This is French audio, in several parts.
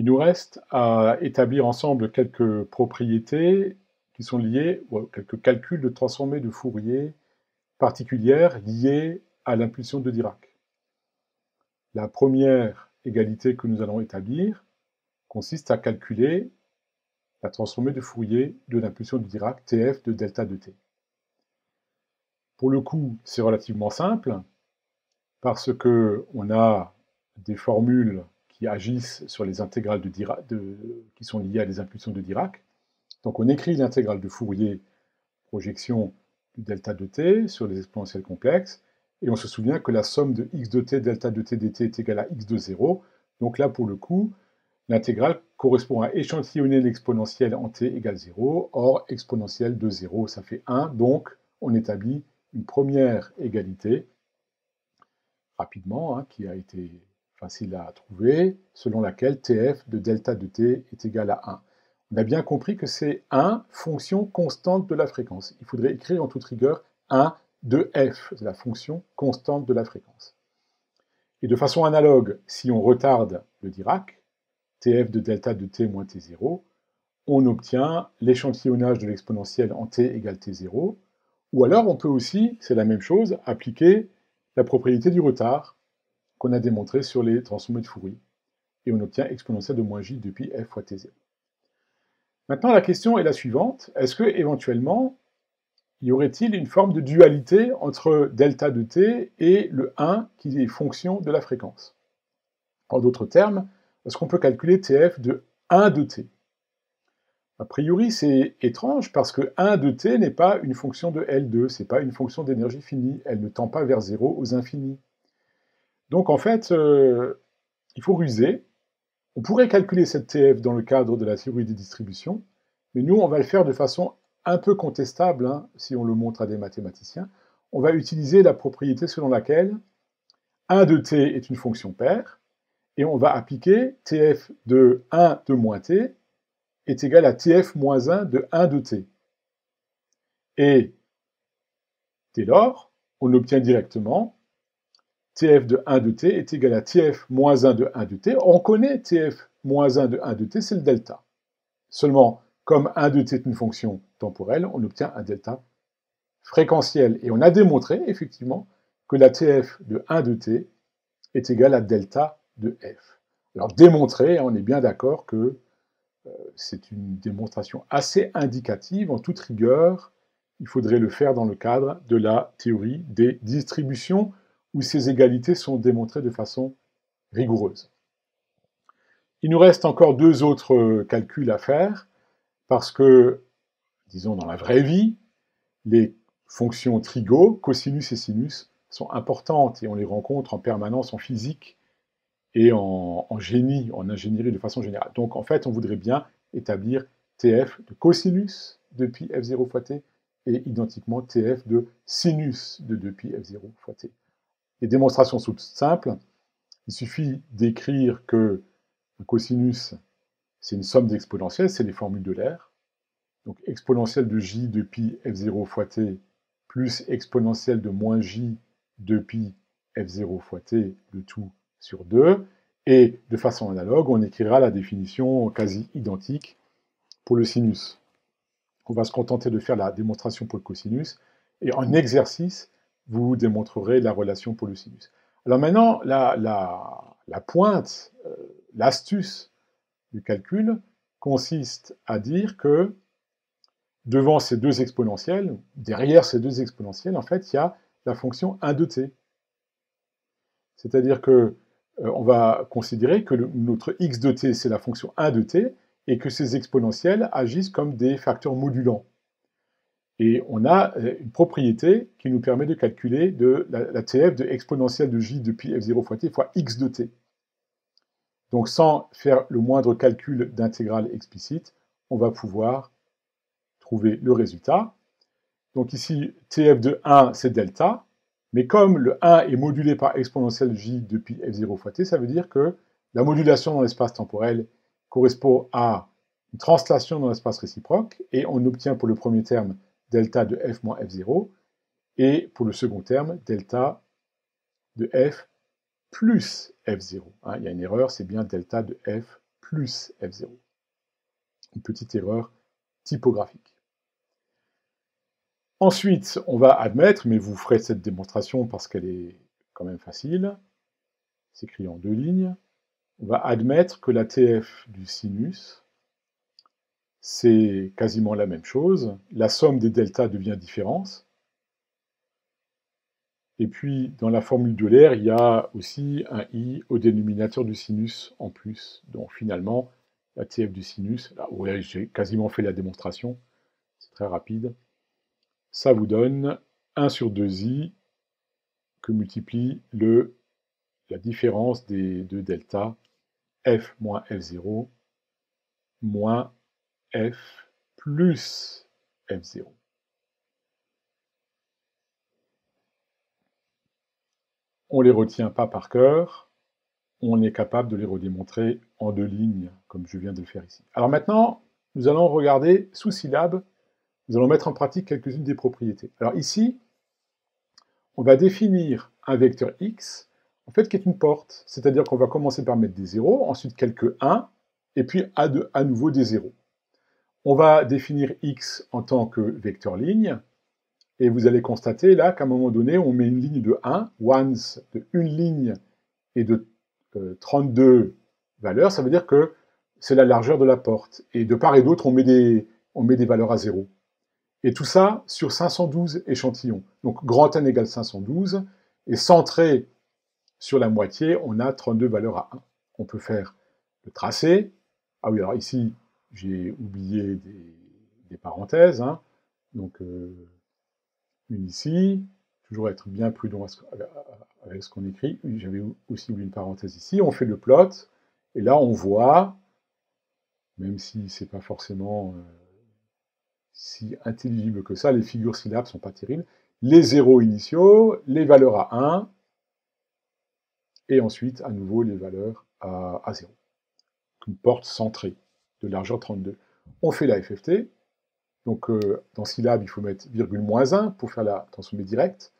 Il nous reste à établir ensemble quelques propriétés qui sont liées, ou quelques calculs de transformées de Fourier particulières liées à l'impulsion de Dirac. La première égalité que nous allons établir consiste à calculer la transformée de Fourier de l'impulsion de Dirac, TF de delta de t. Pour le coup, c'est relativement simple, parce qu'on a des formules qui agissent sur les intégrales de Dirac, qui sont liées à des impulsions de Dirac. Donc on écrit l'intégrale de Fourier, projection du delta de t sur les exponentielles complexes, et on se souvient que la somme de x de t delta de t dt est égale à x de 0. Donc là, pour le coup, l'intégrale correspond à échantillonner l'exponentielle en t égale 0. Or, exponentielle de 0, ça fait 1. Donc, on établit une première égalité, rapidement, qui a été facile à trouver, selon laquelle tf de delta de t est égal à 1. On a bien compris que c'est 1 fonction constante de la fréquence. Il faudrait écrire en toute rigueur 1 de f, c'est la fonction constante de la fréquence. Et de façon analogue, si on retarde le Dirac, tf de delta de t moins t0, on obtient l'échantillonnage de l'exponentielle en t égale t0, ou alors on peut aussi, c'est la même chose, appliquer la propriété du retard qu'on a démontré sur les transformées de Fourier, et on obtient exponentielle de moins j depuis f fois t0. Maintenant, la question est la suivante, est-ce que éventuellement, y aurait-il une forme de dualité entre delta de t et le 1 qui est fonction de la fréquence? En d'autres termes, est-ce qu'on peut calculer tf de 1 de t? A priori, c'est étrange parce que 1 de t n'est pas une fonction de L2, c'est pas une fonction d'énergie finie, elle ne tend pas vers 0 aux infinis. Donc en fait, il faut ruser. On pourrait calculer cette TF dans le cadre de la théorie des distributions, mais nous, on va le faire de façon un peu contestable, si on le montre à des mathématiciens. On va utiliser la propriété selon laquelle 1 de t est une fonction paire, et on va appliquer TF de 1 de moins t est égal à TF moins 1 de 1 de t. Et dès lors, on obtient directement TF de 1 de t est égal à TF moins 1 de 1 de t. On connaît TF moins 1 de 1 de t, c'est le delta. Seulement, comme 1 de t est une fonction temporelle, on obtient un delta fréquentiel. Et on a démontré, effectivement, que la TF de 1 de t est égale à delta de f. Alors, démontrer, on est bien d'accord que c'est une démonstration assez indicative, en toute rigueur. Il faudrait le faire dans le cadre de la théorie des distributions, où ces égalités sont démontrées de façon rigoureuse. Il nous reste encore deux autres calculs à faire, parce que, disons dans la vraie vie, les fonctions trigo, cosinus et sinus, sont importantes et on les rencontre en permanence en physique et en génie, en ingénierie de façon générale. Donc en fait, on voudrait bien établir TF de cosinus de pi f0 fois t et identiquement TF de sinus de 2pi f0 fois t. Les démonstrations sont toutes simples. Il suffit d'écrire que un cosinus, c'est une somme d'exponentielles, c'est les formules de l'air. Donc exponentielle de j de pi f0 fois t plus exponentielle de moins j de pi f0 fois t, le tout sur 2. Et de façon analogue, on écrira la définition quasi identique pour le sinus. On va se contenter de faire la démonstration pour le cosinus. Et en exercice, vous démontrerez la relation pour le sinus. Alors maintenant, la pointe, l'astuce du calcul consiste à dire que devant ces deux exponentielles, derrière ces deux exponentielles, en fait, il y a la fonction 1 de t. C'est-à-dire que on va considérer que notre x de t, c'est la fonction 1 de t, et que ces exponentielles agissent comme des facteurs modulants. Et on a une propriété qui nous permet de calculer la TF de exponentielle de j de pi f0 fois t fois x de t. Donc sans faire le moindre calcul d'intégrale explicite, on va pouvoir trouver le résultat. Donc ici, TF de 1, c'est delta, mais comme le 1 est modulé par exponentielle j de pi f0 fois t, ça veut dire que la modulation dans l'espace temporel correspond à une translation dans l'espace réciproque, et on obtient pour le premier terme delta de f moins f0, et pour le second terme, delta de f plus f0. Il y a une erreur, c'est bien delta de f plus f0. Une petite erreur typographique. Ensuite, on va admettre, mais vous ferez cette démonstration parce qu'elle est quand même facile, c'est écrit en 2 lignes, on va admettre que la TF du sinus, c'est quasiment la même chose, la somme des deltas devient différence, et puis dans la formule d'Euler, il y a aussi un i au dénominateur du sinus en plus, donc finalement, la TF du sinus, là, ouais, j'ai quasiment fait la démonstration, c'est très rapide, ça vous donne 1 sur 2i que multiplie la différence des deux deltas, f moins f0, moins f plus f0. On ne les retient pas par cœur, on est capable de les redémontrer en 2 lignes, comme je viens de le faire ici. Alors maintenant, nous allons regarder sous syllabe, nous allons mettre en pratique quelques-unes des propriétés. Alors ici, on va définir un vecteur x, en fait, qui est une porte. C'est-à-dire qu'on va commencer par mettre des 0, ensuite quelques 1, et puis à nouveau des 0. On va définir x en tant que vecteur ligne, et vous allez constater là qu'à un moment donné, on met une ligne de 1, ones de une ligne et de 32 valeurs, ça veut dire que c'est la largeur de la porte. Et de part et d'autre, on met des valeurs à 0. Et tout ça sur 512 échantillons. Donc grand N égale 512, et centré sur la moitié, on a 32 valeurs à 1. On peut faire le tracé. Ah oui, alors ici, j'ai oublié des parenthèses. Hein. Donc, une ici. Toujours être bien prudent avec ce qu'on écrit. J'avais aussi oublié une parenthèse ici. On fait le plot. Et là, on voit, même si c'est pas forcément si intelligible que ça, les figures syllabes sont pas terribles, les zéros initiaux, les valeurs à 1, et ensuite, à nouveau, les valeurs à 0. Une porte centrée, de largeur 32. On fait la FFT, donc dans syllabe, il faut mettre virgule moins 1 pour faire la transformée directe,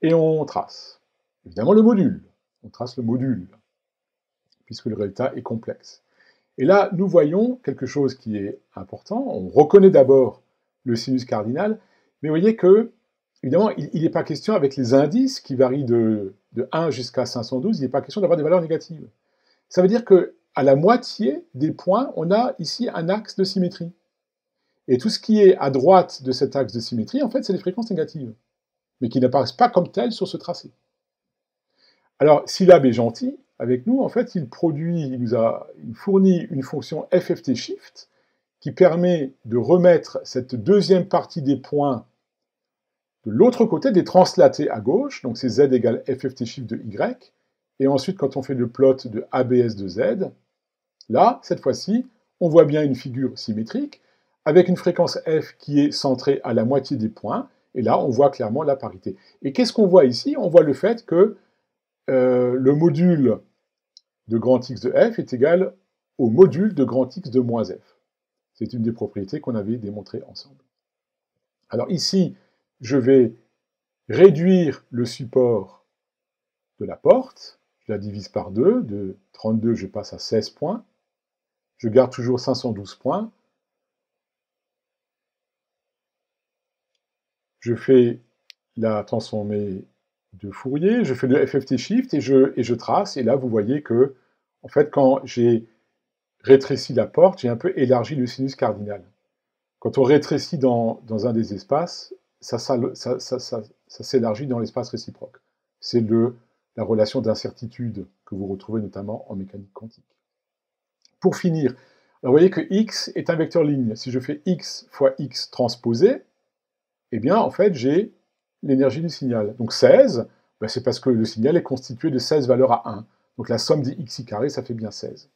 et on trace. Évidemment, le module. On trace le module, puisque le résultat est complexe. Et là, nous voyons quelque chose qui est important. On reconnaît d'abord le sinus cardinal, mais vous voyez que, évidemment, il n'est pas question, avec les indices qui varient de 1 jusqu'à 512, il n'est pas question d'avoir des valeurs négatives. Ça veut dire qu'à la moitié des points, on a ici un axe de symétrie. Et tout ce qui est à droite de cet axe de symétrie, en fait, c'est les fréquences négatives, mais qui n'apparaissent pas comme telles sur ce tracé. Alors, syllabe est gentil avec nous, en fait, il fournit une fonction FFT shift qui permet de remettre cette deuxième partie des points de l'autre côté, des translatés à gauche, donc c'est z égale FFT shift de y, et ensuite, quand on fait le plot de ABS de z, là, cette fois-ci, on voit bien une figure symétrique, avec une fréquence f qui est centrée à la moitié des points, et là, on voit clairement la parité. Et qu'est-ce qu'on voit ici? On voit le fait que le module de grand X de f est égal au module de grand X de moins f. C'est une des propriétés qu'on avait démontrées ensemble. Alors ici, je vais réduire le support de la porte. Je la divise par 2. De 32, je passe à 16 points. Je garde toujours 512 points. Je fais la transformée de Fourier, je fais le FFT shift et je trace. Et là, vous voyez que, en fait, quand j'ai rétréci la porte, j'ai un peu élargi le sinus cardinal. Quand on rétrécit dans un des espaces, ça s'élargit dans l'espace réciproque. C'est la relation d'incertitude que vous retrouvez notamment en mécanique quantique. Pour finir, vous voyez que x est un vecteur ligne. Si je fais x fois x transposé, eh bien, en fait, j'ai l'énergie du signal. Donc 16, ben c'est parce que le signal est constitué de 16 valeurs à 1. Donc la somme des xi carré, ça fait bien 16.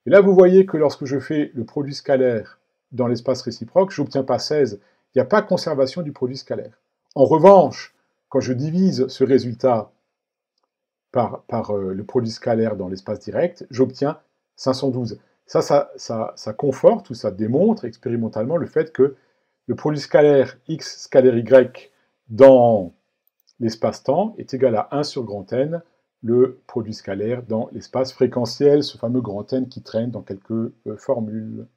Et là, vous voyez que lorsque je fais le produit scalaire dans l'espace réciproque, je n'obtiens pas 16. Il n'y a pas de conservation du produit scalaire. En revanche, quand je divise ce résultat par le produit scalaire dans l'espace direct, j'obtiens 512. Ça conforte ou ça démontre expérimentalement le fait que le produit scalaire x scalaire y dans l'espace-temps est égal à 1 sur grand N le produit scalaire dans l'espace fréquentiel, ce fameux grand N qui traîne dans quelques formules.